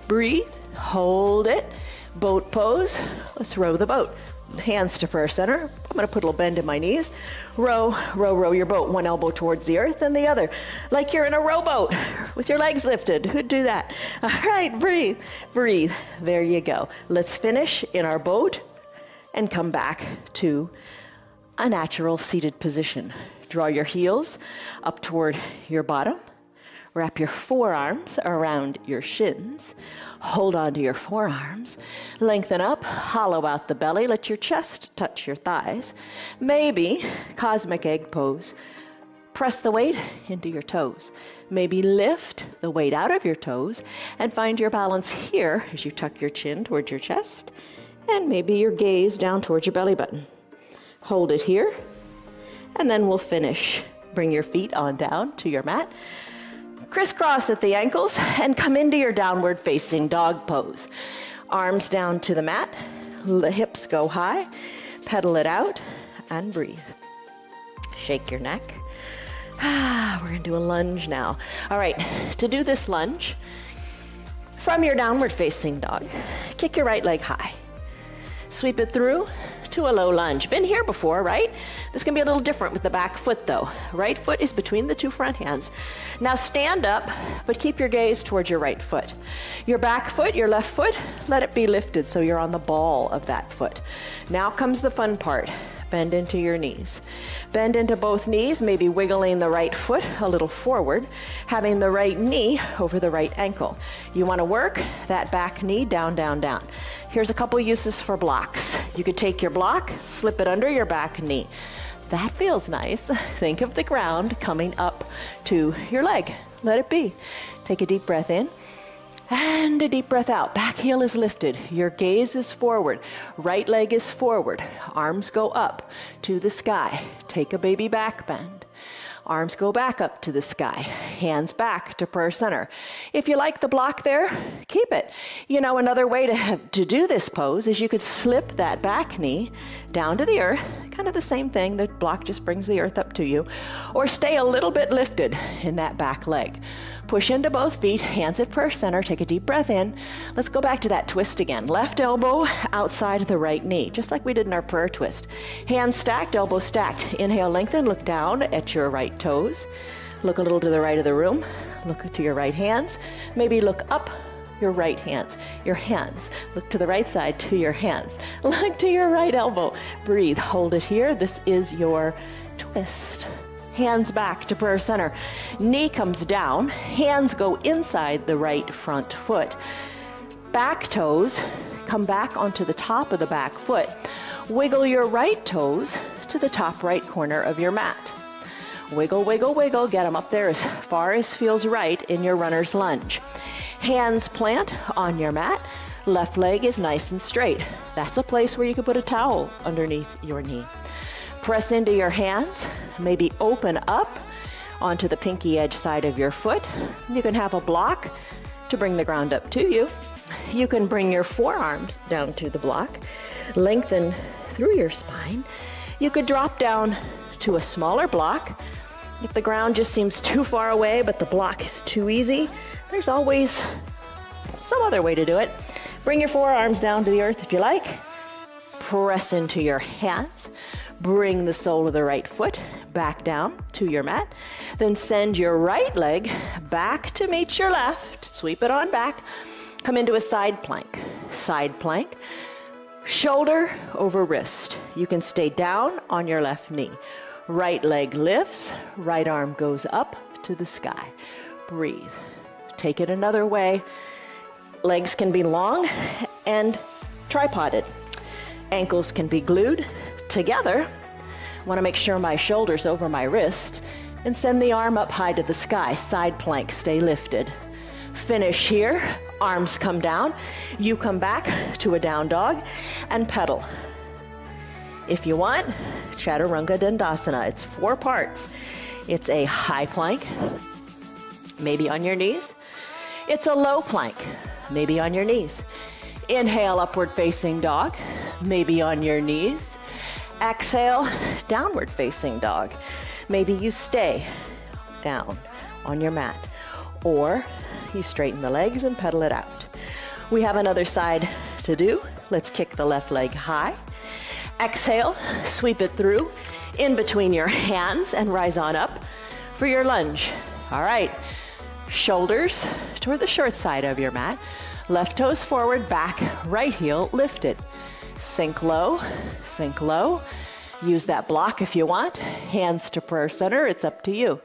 Speaker 2: Breathe. Hold it. Boat pose. Let's row the boat. Hands to prayer center. I'm going to put a little bend in my knees. Row, row, row your boat. One elbow towards the earth and the other. Like you're in a rowboat with your legs lifted. Who'd do that? All right, breathe, breathe. There you go. Let's finish in our boat and come back to a natural seated position. Draw your heels up toward your bottom. Wrap your forearms around your shins. Hold on to your forearms. Lengthen up, hollow out the belly. Let your chest touch your thighs. Maybe cosmic egg pose. Press the weight into your toes. Maybe lift the weight out of your toes and find your balance here as you tuck your chin towards your chest and maybe your gaze down towards your belly button. Hold it here and then we'll finish. Bring your feet on down to your mat. Crisscross at the ankles and come into your downward facing dog pose. Arms down to the mat, The hips go high, pedal it out, and breathe. Shake your neck. We're gonna do a lunge now. All right, to do this lunge, from your downward facing dog, kick your right leg high. Sweep it through to a low lunge. Been here before, right? This is gonna be a little different with the back foot though. Right foot is between the two front hands. Now stand up, but keep your gaze towards your right foot. Your back foot, your left foot, let it be lifted so you're on the ball of that foot. Now comes the fun part. Bend into your knees. Bend into both knees, maybe wiggling the right foot a little forward, having the right knee over the right ankle. You want to work that back knee down, down, down. Here's a couple uses for blocks. You could take your block, slip it under your back knee. That feels nice. Think of the ground coming up to your leg. Let it be. Take a deep breath in. And a deep breath out. Back heel is lifted. Your gaze is forward. Right leg is forward. Arms go up to the sky. Take a baby back bend. Arms go back up to the sky. Hands back to prayer center. If you like the block there, keep it. You know, another way to do this pose is you could slip that back knee down to the earth, kind of the same thing. The block just brings the earth up to you. Or stay a little bit lifted in that back leg. Push into both feet, hands at prayer center, take a deep breath in. Let's go back to that twist again. Left elbow outside of the right knee, just like we did in our prayer twist. Hands stacked, elbows stacked. Inhale, lengthen, look down at your right toes. Look a little to the right of the room. Look to your right hands. Maybe look up your right hands. Your hands. Look to the right side to your hands. Look to your right elbow. Breathe, hold it here. This is your twist. Hands back to prayer center. Knee comes down. Hands go inside the right front foot. Back toes come back onto the top of the back foot. Wiggle your right toes to the top right corner of your mat. Wiggle, wiggle, wiggle. Get them up there as far as feels right in your runner's lunge. Hands plant on your mat. Left leg is nice and straight. That's a place where you can put a towel underneath your knee. Press into your hands, maybe open up onto the pinky edge side of your foot. You can have a block to bring the ground up to you. You can bring your forearms down to the block, lengthen through your spine. You could drop down to a smaller block. If the ground just seems too far away, but the block is too easy, there's always some other way to do it. Bring your forearms down to the earth if you like. Press into your hands. Bring the sole of the right foot back down to your mat. Then send your right leg back to meet your left. Sweep it on back. Come into a side plank. Side plank. Shoulder over wrist. You can stay down on your left knee. Right leg lifts. Right arm goes up to the sky. Breathe. Take it another way. Legs can be long and tripoded. Ankles can be glued together. I want to make sure my shoulder's over my wrist and send the arm up high to the sky. Side plank, stay lifted. Finish here, arms come down. You come back to a down dog and pedal. If you want, Chaturanga Dandasana. It's 4 parts. It's a high plank, maybe on your knees. It's a low plank, maybe on your knees. Inhale, upward facing dog, maybe on your knees. Exhale, downward facing dog. Maybe you stay down on your mat, or you straighten the legs and pedal it out. We have another side to do. Let's kick the left leg high. Exhale, sweep it through in between your hands and rise on up for your lunge. All right, shoulders toward the short side of your mat. Left toes forward, back, right heel lifted. Sink low, sink low. Use that block if you want. Hands to prayer center, it's up to you.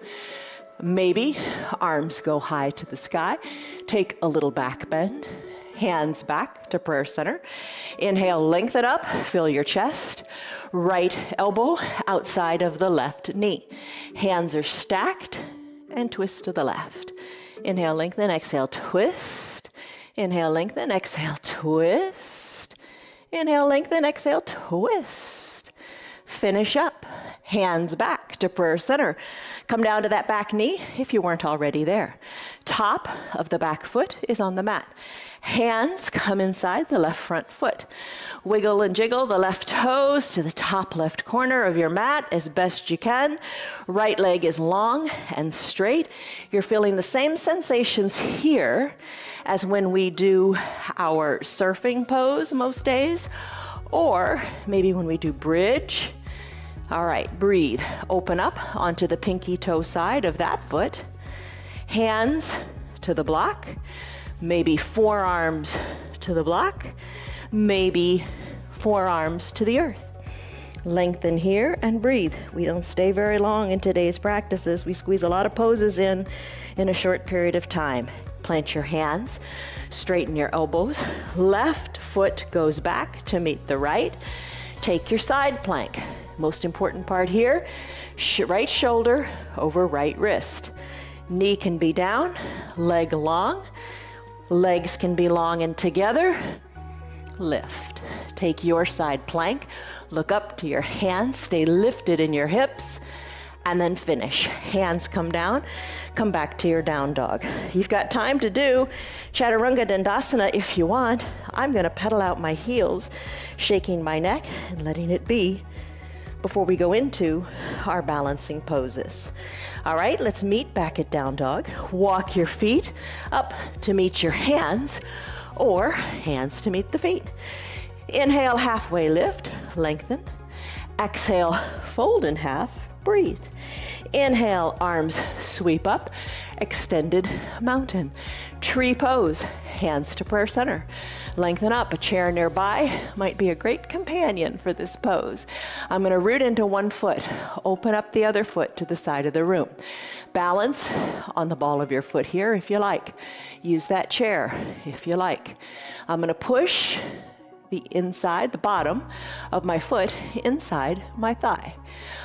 Speaker 2: Maybe arms go high to the sky. Take a little back bend. Hands back to prayer center. Inhale, lengthen up, fill your chest. Right elbow outside of the left knee. Hands are stacked and twist to the left. Inhale, lengthen, exhale, twist. Inhale, lengthen, exhale, twist. Inhale, lengthen, exhale, twist. Finish up. Hands back to prayer center. Come down to that back knee if you weren't already there. Top of the back foot is on the mat. Hands come inside the left front foot. Wiggle and jiggle the left toes to the top left corner of your mat as best you can. Right leg is long and straight. You're feeling the same sensations here as when we do our surfing pose most days, or maybe when we do bridge. All right, breathe. Open up onto the pinky toe side of that foot. Hands to the block. Maybe forearms to the block. Maybe forearms to the earth. Lengthen here and breathe. We don't stay very long in today's practices. We squeeze a lot of poses in a short period of time. Plant your hands, straighten your elbows. Left foot goes back to meet the right. Take your side plank. Most important part here, right shoulder over right wrist. Knee can be down, leg long. Legs can be long and together. Lift. Take your side plank, look up to your hands, stay lifted in your hips, and then finish. Hands come down, come back to your down dog. You've got time to do Chaturanga Dandasana if you want. I'm gonna pedal out my heels, shaking my neck and letting it be before we go into our balancing poses. All right, let's meet back at down dog. Walk your feet up to meet your hands, or hands to meet the feet. Inhale, halfway lift, lengthen. Exhale, fold in half, breathe. Inhale, arms sweep up, extended mountain. Tree pose, hands to prayer center. Lengthen up. A chair nearby might be a great companion for this pose. I'm going to root into one foot, open up the other foot to the side of the room. Balance on the ball of your foot here if you like. Use that chair if you like. I'm going to push the inside, the bottom of my foot inside my thigh.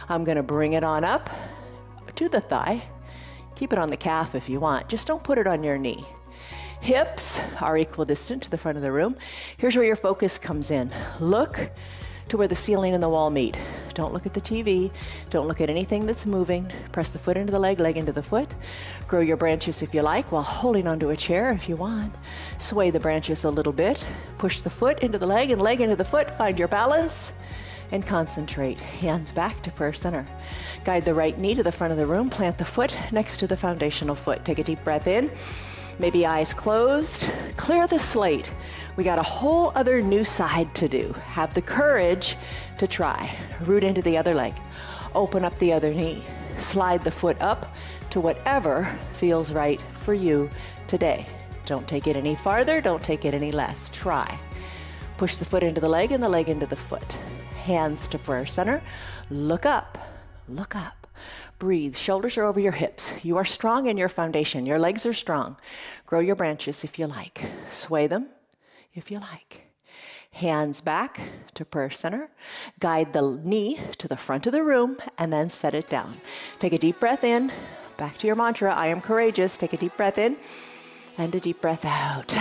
Speaker 2: I'm going to bring it on up to the thigh. Keep it on the calf if you want. Just don't put it on your knee. Hips are equidistant to the front of the room. Here's where your focus comes in. Look to where the ceiling and the wall meet. Don't look at the TV. Don't look at anything that's moving. Press the foot into the leg into the foot. Grow your branches if you like while holding onto a chair if you want. Sway the branches a little bit. Push the foot into the leg and leg into the foot. Find your balance and concentrate. Hands back to prayer center. Guide the right knee to the front of the room. Plant the foot next to the foundational foot. Take a deep breath in. Maybe eyes closed. Clear the slate. We got a whole other new side to do. Have the courage to try. Root into the other leg. Open up the other knee. Slide the foot up to whatever feels right for you today. Don't take it any farther. Don't take it any less. Try. Push the foot into the leg and the leg into the foot. Hands to prayer center. Look up. Look up. Breathe. Shoulders are over your hips. You are strong in your foundation. Your legs are strong. Grow your branches if you like. Sway them if you like. Hands back to prayer center. Guide the knee to the front of the room and then set it down. Take a deep breath in. Back to your mantra. I am courageous. Take a deep breath in and a deep breath out.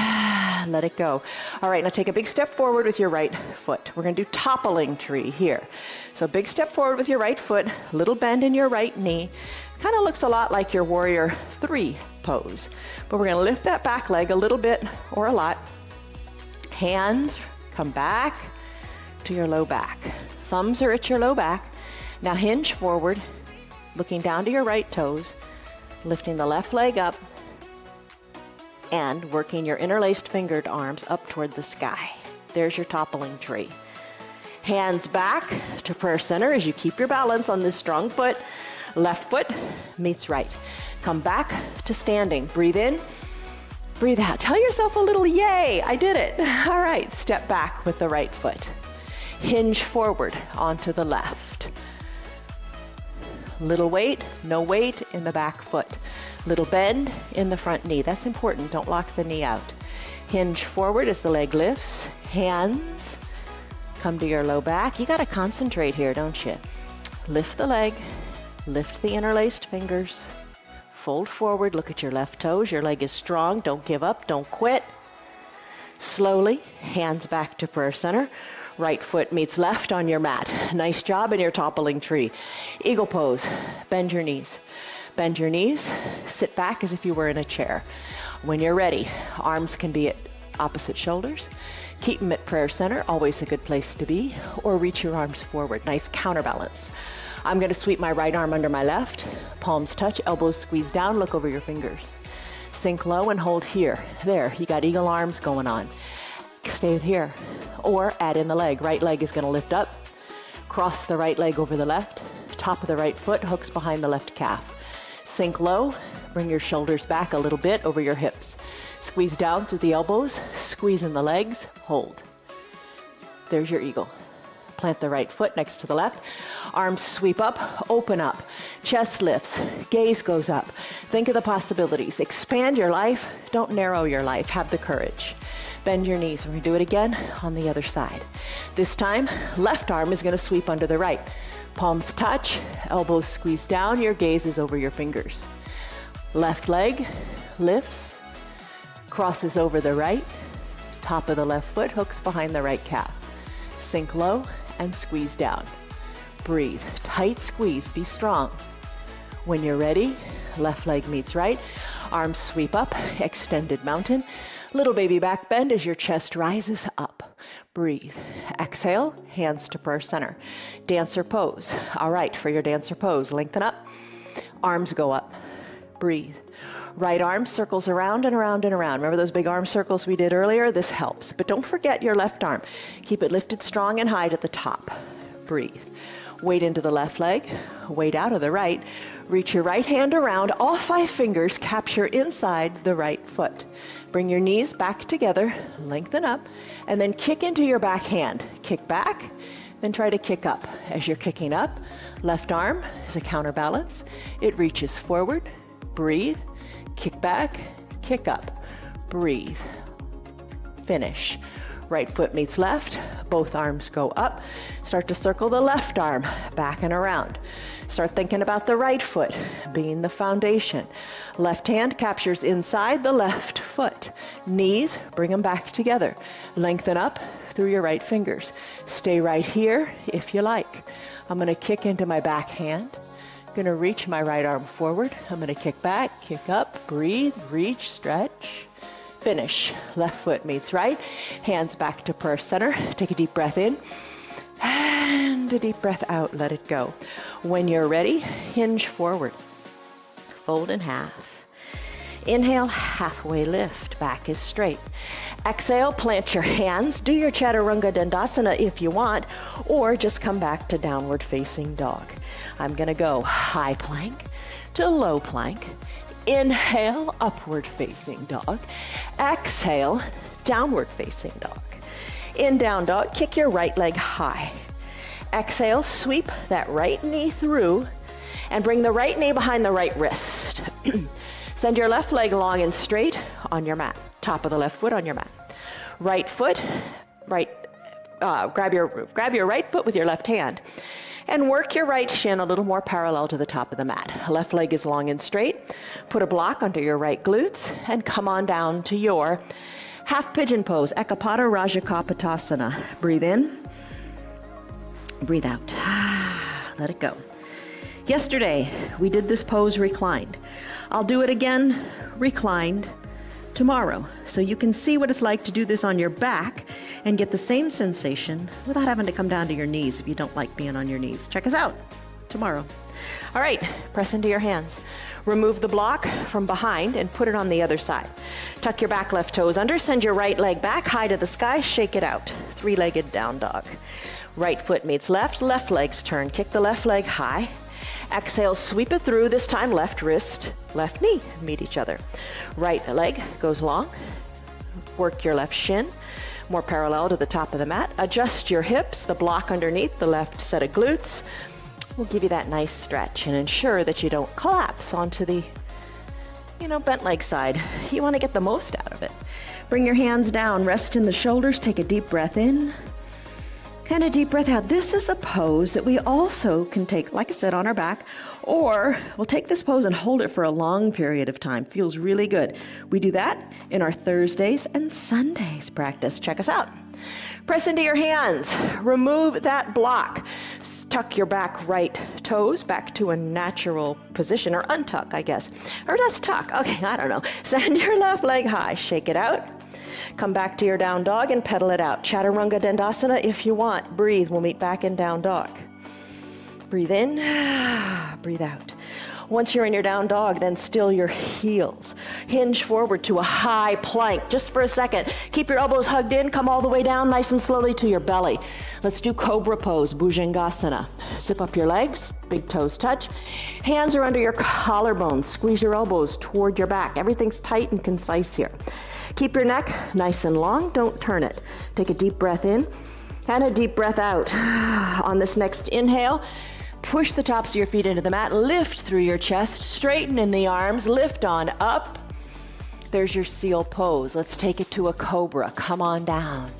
Speaker 2: Let it go. All right, now take a big step forward with your right foot. We're going to do toppling tree here. So big step forward with your right foot, little bend in your right knee. Kind of looks a lot like your warrior 3 pose. But we're going to lift that back leg a little bit or a lot. Hands come back to your low back. Thumbs are at your low back. Now hinge forward, looking down to your right toes, lifting the left leg up, and working your interlaced fingered arms up toward the sky. There's your toppling tree. Hands back to prayer center as you keep your balance on this strong foot. Left foot meets right. Come back to standing. Breathe in, breathe out. Tell yourself a little yay, I did it. All right, step back with the right foot. Hinge forward onto the left. Little weight, no weight in the back foot. Little bend in the front knee. That's important. Don't lock the knee out. Hinge forward as the leg lifts. Hands come to your low back. You got to concentrate here, don't you? Lift the leg. Lift the interlaced fingers. Fold forward. Look at your left toes. Your leg is strong. Don't give up. Don't quit. Slowly, hands back to prayer center. Right foot meets left on your mat. Nice job in your toppling tree. Eagle pose. Bend your knees. Bend your knees. Sit back as if you were in a chair. When you're ready, arms can be at opposite shoulders. Keep them at prayer center, always a good place to be, or reach your arms forward. Nice counterbalance. I'm going to sweep my right arm under my left. Palms touch, elbows squeeze down, look over your fingers. Sink low and hold here. There, you got eagle arms going on. Stay here. Or add in the leg. Right leg is going to lift up. Cross the right leg over the left. Top of the right foot hooks behind the left calf. Sink low. Bring your shoulders back a little bit over your hips. Squeeze down through the elbows. Squeeze in the legs. Hold. There's your eagle. Plant the right foot next to the left. Arms sweep up, open up. Chest lifts, gaze goes up. Think of the possibilities. Expand your life, don't narrow your life. Have the courage. Bend your knees. We're going to do it again on the other side. This time, left arm is going to sweep under the right. Palms touch, elbows squeeze down, your gaze is over your fingers. Left leg lifts, crosses over the right. Top of the left foot hooks behind the right calf. Sink low and squeeze down. Breathe. Tight squeeze. Be strong. When you're ready, left leg meets right. Arms sweep up. Extended mountain. Little baby back bend as your chest rises up. Breathe. Exhale. Hands to prayer center. Dancer pose. All right, for your dancer pose, lengthen up. Arms go up. Breathe. Right arm circles around and around and around. Remember those big arm circles we did earlier? This helps. But don't forget your left arm. Keep it lifted strong and high at the top. Breathe. Weight into the left leg. Weight out of the right. Reach your right hand around. All 5 fingers capture inside the right foot. Bring your knees back together. Lengthen up. And then kick into your back hand. Kick back. Then try to kick up. As you're kicking up, left arm is a counterbalance. It reaches forward. Breathe. Kick back, kick up, breathe, finish. Right foot meets left, both arms go up. Start to circle the left arm, back and around. Start thinking about the right foot being the foundation. Left hand captures inside the left foot. Knees, bring them back together. Lengthen up through your right fingers. Stay right here if you like. I'm going to kick into my back hand. Going to reach my right arm forward. I'm going to kick back, kick up, breathe, reach, stretch, finish. Left foot meets right. Hands back to prayer center. Take a deep breath in and a deep breath out. Let it go. When you're ready, hinge forward. Fold in half. Inhale, halfway lift. Back is straight. Exhale, plant your hands. Do your Chaturanga Dandasana if you want, or just come back to downward facing dog. I'm going to go high plank to low plank. Inhale, upward facing dog. Exhale, downward facing dog. In down dog, kick your right leg high. Exhale, sweep that right knee through and bring the right knee behind the right wrist. Send your left leg long and straight on your mat. Top of the left foot on your mat. Right foot, grab your right foot with your left hand and work your right shin a little more parallel to the top of the mat. Left leg is long and straight. Put a block under your right glutes and come on down to your half pigeon pose, Ekapada Rajakapotasana. Breathe in, breathe out. Let it go. Yesterday, we did this pose reclined. I'll do it again, reclined, tomorrow. So you can see what it's like to do this on your back and get the same sensation without having to come down to your knees if you don't like being on your knees. Check us out tomorrow. All right, press into your hands. Remove the block from behind and put it on the other side. Tuck your back left toes under, send your right leg back high to the sky, shake it out. 3-legged down dog. Right foot meets left, left leg's turn. Kick the left leg high. Exhale, sweep it through. This time, left wrist, left knee meet each other. Right leg goes long. Work your left shin, more parallel to the top of the mat. Adjust your hips, the block underneath, the left set of glutes. We'll give you that nice stretch and ensure that you don't collapse onto the, bent leg side. You want to get the most out of it. Bring your hands down, rest in the shoulders, take a deep breath in. And a deep breath out. This is a pose that we also can take, like I said, on our back, or we'll take this pose and hold it for a long period of time. Feels really good. We do that in our Thursdays and Sundays practice. Check us out. Press into your hands. Remove that block. Tuck your back right toes back to a natural position, or untuck, I guess. Or just tuck. Okay, I don't know. Send your left leg high. Shake it out. Come back to your down dog and pedal it out. Chaturanga Dandasana if you want. Breathe. We'll meet back in down dog. Breathe in. Breathe out. Once you're in your down dog, then still your heels. Hinge forward to a high plank just for a second. Keep your elbows hugged in. Come all the way down nice and slowly to your belly. Let's do Cobra pose, Bhujangasana. Zip up your legs, big toes touch. Hands are under your collarbones. Squeeze your elbows toward your back. Everything's tight and concise here. Keep your neck nice and long. Don't turn it. Take a deep breath in and a deep breath out. On this next inhale, push the tops of your feet into the mat, lift through your chest, straighten in the arms, lift on up. There's your seal pose. Let's take it to a cobra. Come on down.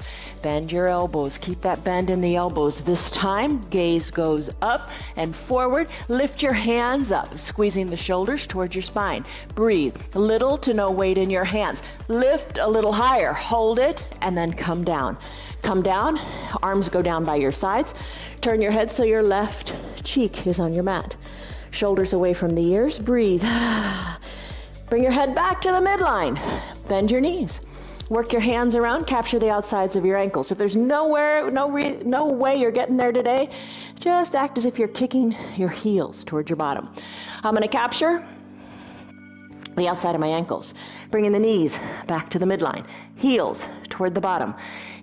Speaker 2: Bend your elbows. Keep that bend in the elbows. This time, gaze goes up and forward. Lift your hands up, squeezing the shoulders towards your spine. Breathe. Little to no weight in your hands. Lift a little higher. Hold it, and then come down. Come down. Arms go down by your sides. Turn your head so your left cheek is on your mat. Shoulders away from the ears. Breathe. Bring your head back to the midline. Bend your knees. Work your hands around. Capture the outsides of your ankles. If there's no way you're getting there today, just act as if you're kicking your heels towards your bottom. I'm going to capture the outside of my ankles. Bringing the knees back to the midline. Heels toward the bottom.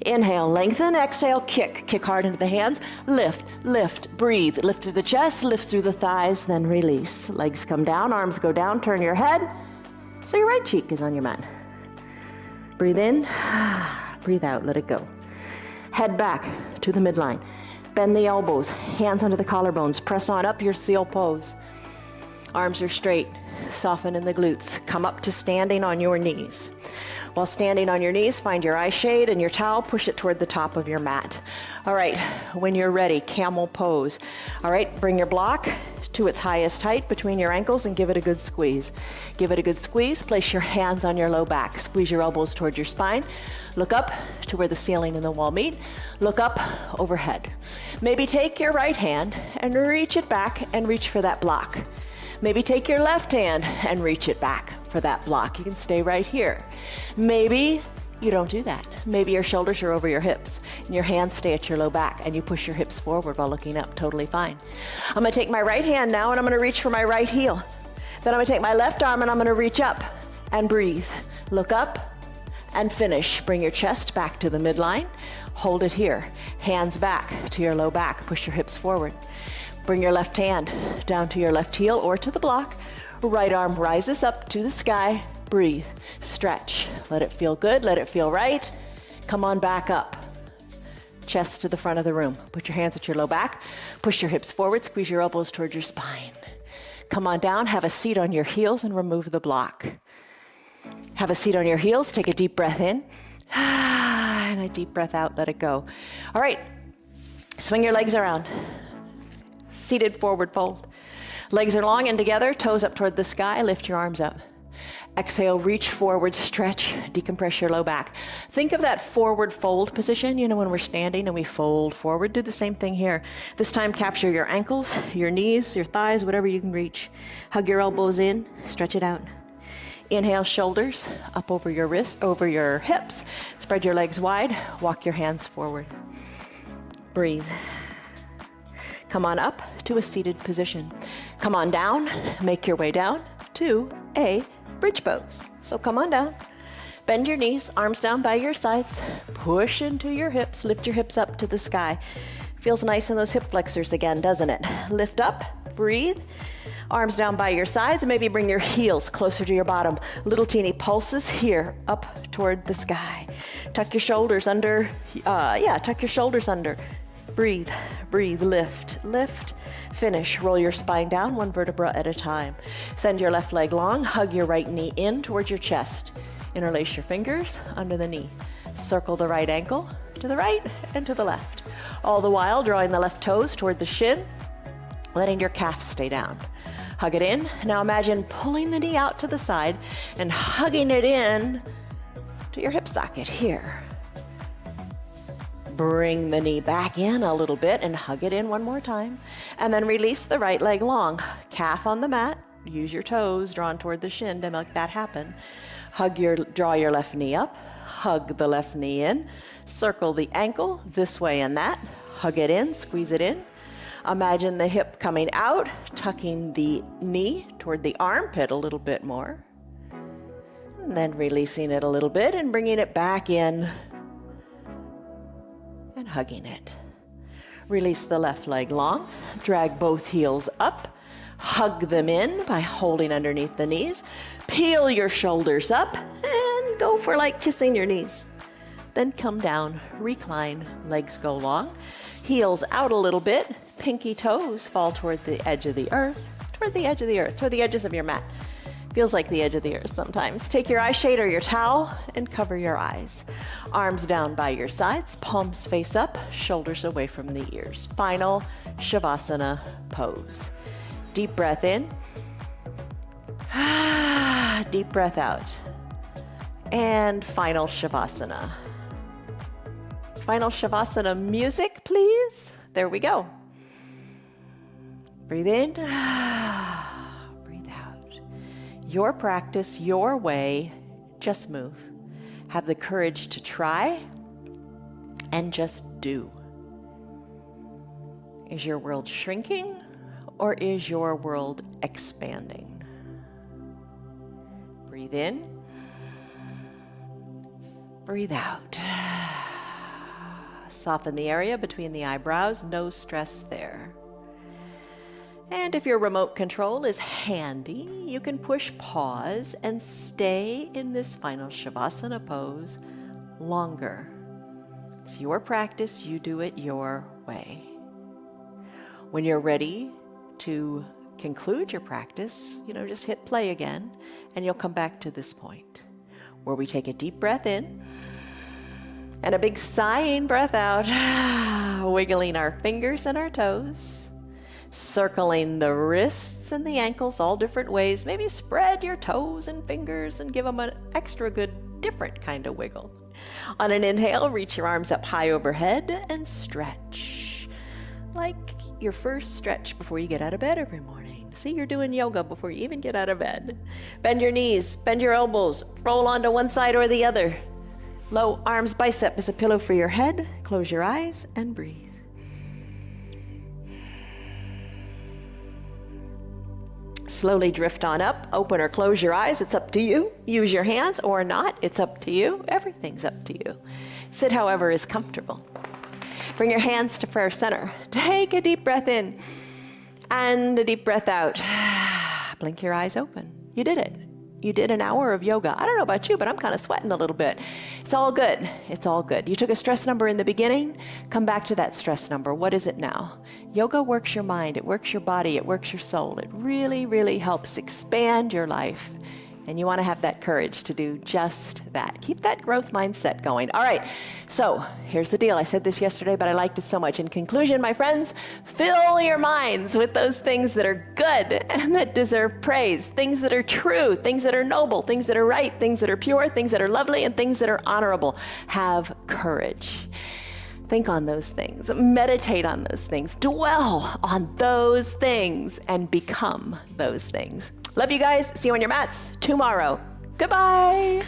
Speaker 2: Inhale, lengthen. Exhale, kick. Kick hard into the hands. Lift, lift, breathe. Lift to the chest, lift through the thighs, then release. Legs come down, arms go down. Turn your head so your right cheek is on your mat. Breathe in, breathe out, let it go. Head back to the midline. Bend the elbows, hands under the collarbones. Press on up your seal pose. Arms are straight, soften in the glutes. Come up to standing on your knees. While standing on your knees, find your eye shade and your towel, push it toward the top of your mat. All right, when you're ready, camel pose. All right, bring your block to its highest height between your ankles and give it a good squeeze. Give it a good squeeze. Place your hands on your low back. Squeeze your elbows toward your spine. Look up to where the ceiling and the wall meet. Look up overhead. Maybe take your right hand and reach it back and reach for that block. Maybe take your left hand and reach it back for that block. You can stay right here. Maybe you don't do that. Maybe your shoulders are over your hips and your hands stay at your low back and you push your hips forward while looking up. Totally fine. I'm gonna take my right hand now and I'm gonna reach for my right heel. Then I'm gonna take my left arm and I'm gonna reach up and breathe. Look up and finish. Bring your chest back to the midline. Hold it here. Hands back to your low back. Push your hips forward. Bring your left hand down to your left heel or to the block. Right arm rises up to the sky. Breathe, stretch, let it feel good, let it feel right. Come on back up. Chest to the front of the room. Put your hands at your low back. Push your hips forward, squeeze your elbows towards your spine. Come on down, have a seat on your heels and remove the block. Have a seat on your heels, take a deep breath in. And a deep breath out, let it go. All right, swing your legs around. Seated forward fold. Legs are long and together, toes up toward the sky, lift your arms up. Exhale, reach forward, stretch, decompress your low back. Think of that forward fold position, you know, when we're standing and we fold forward. Do the same thing here. This time capture your ankles, your knees, your thighs, whatever you can reach. Hug your elbows in, stretch it out. Inhale, shoulders up over your wrists, over your hips. Spread your legs wide, walk your hands forward. Breathe. Come on up to a seated position. Come on down, make your way down to a bridge pose. So come on down, bend your knees, arms down by your sides, push into your hips, lift your hips up to the sky. Feels nice in those hip flexors again, doesn't it? Lift up, breathe, arms down by your sides, and maybe bring your heels closer to your bottom. Little teeny pulses here, up toward the sky. Tuck your shoulders under, tuck your shoulders under. Breathe, breathe, lift, lift, finish. Roll your spine down one vertebra at a time. Send your left leg long, hug your right knee in towards your chest. Interlace your fingers under the knee. Circle the right ankle to the right and to the left. All the while drawing the left toes toward the shin, letting your calf stay down. Hug it in. Now imagine pulling the knee out to the side and hugging it in to your hip socket here. Bring the knee back in a little bit and hug it in one more time. And then release the right leg long. Calf on the mat. Use your toes drawn toward the shin to make that happen. Draw your left knee up. Hug the left knee in. Circle the ankle this way and that. Hug it in, squeeze it in. Imagine the hip coming out, tucking the knee toward the armpit a little bit more. And then releasing it a little bit and bringing it back in and hugging it. Release the left leg long. Drag both heels up. Hug them in by holding underneath the knees. Peel your shoulders up and go for like kissing your knees. Then come down, recline, legs go long. Heels out a little bit. Pinky toes fall toward the edge of the earth, toward the edges of your mat. Feels like the edge of the earth sometimes. Take your eye shade or your towel and cover your eyes. Arms down by your sides, palms face up, shoulders away from the ears. Final Shavasana pose. Deep breath in. Deep breath out. And final Shavasana. Final Shavasana music, please. There we go. Breathe in. Breathe out. Your practice, your way. Just move. Have the courage to try and just do. Is your world shrinking or is your world expanding? Breathe in. Breathe out. Soften the area between the eyebrows, no stress there. And if your remote control is handy, you can push pause and stay in this final Shavasana pose longer. It's your practice, you do it your way. When you're ready to conclude your practice, just hit play again, and you'll come back to this point where we take a deep breath in and a big sighing breath out, wiggling our fingers and our toes, circling the wrists and the ankles all different ways. Maybe spread your toes and fingers and give them an extra good, different kind of wiggle. On an inhale, reach your arms up high overhead and stretch. Like your first stretch before you get out of bed every morning. See, you're doing yoga before you even get out of bed. Bend your knees, bend your elbows, roll onto one side or the other. Low arms bicep is a pillow for your head. Close your eyes and breathe. Slowly drift on up. Open or close your eyes. It's up to you. Use your hands or not. It's up to you. Everything's up to you. Sit however is comfortable. Bring your hands to prayer center. Take a deep breath in and a deep breath out. Blink your eyes open. You did it. You did an hour of yoga. I don't know about you, but I'm kind of sweating a little bit. It's all good. It's all good. You took a stress number in the beginning. Come back to that stress number. What is it now? Yoga works your mind. It works your body. It works your soul. It really, really helps expand your life. And you want to have that courage to do just that. Keep that growth mindset going. All right, so here's the deal. I said this yesterday, but I liked it so much. In conclusion, my friends, fill your minds with those things that are good and that deserve praise, things that are true, things that are noble, things that are right, things that are pure, things that are lovely, and things that are honorable. Have courage. Think on those things, meditate on those things, dwell on those things, and become those things. Love you guys. See you on your mats tomorrow. Goodbye.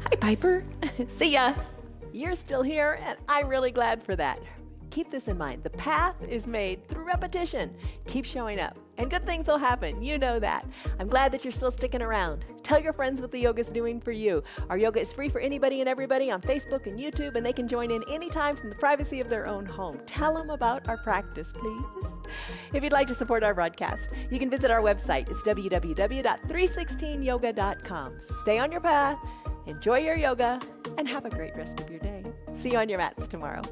Speaker 2: Hi, Piper. See ya. You're still here, and I'm really glad for that. Keep this in mind. The path is made through repetition. Keep showing up, and good things will happen. You know that. I'm glad that you're still sticking around. Tell your friends what the yoga's doing for you. Our yoga is free for anybody and everybody on Facebook and YouTube, and they can join in anytime from the privacy of their own home. Tell them about our practice, please. If you'd like to support our broadcast, you can visit our website. It's www.316yoga.com. Stay on your path, enjoy your yoga, and have a great rest of your day. See you on your mats tomorrow.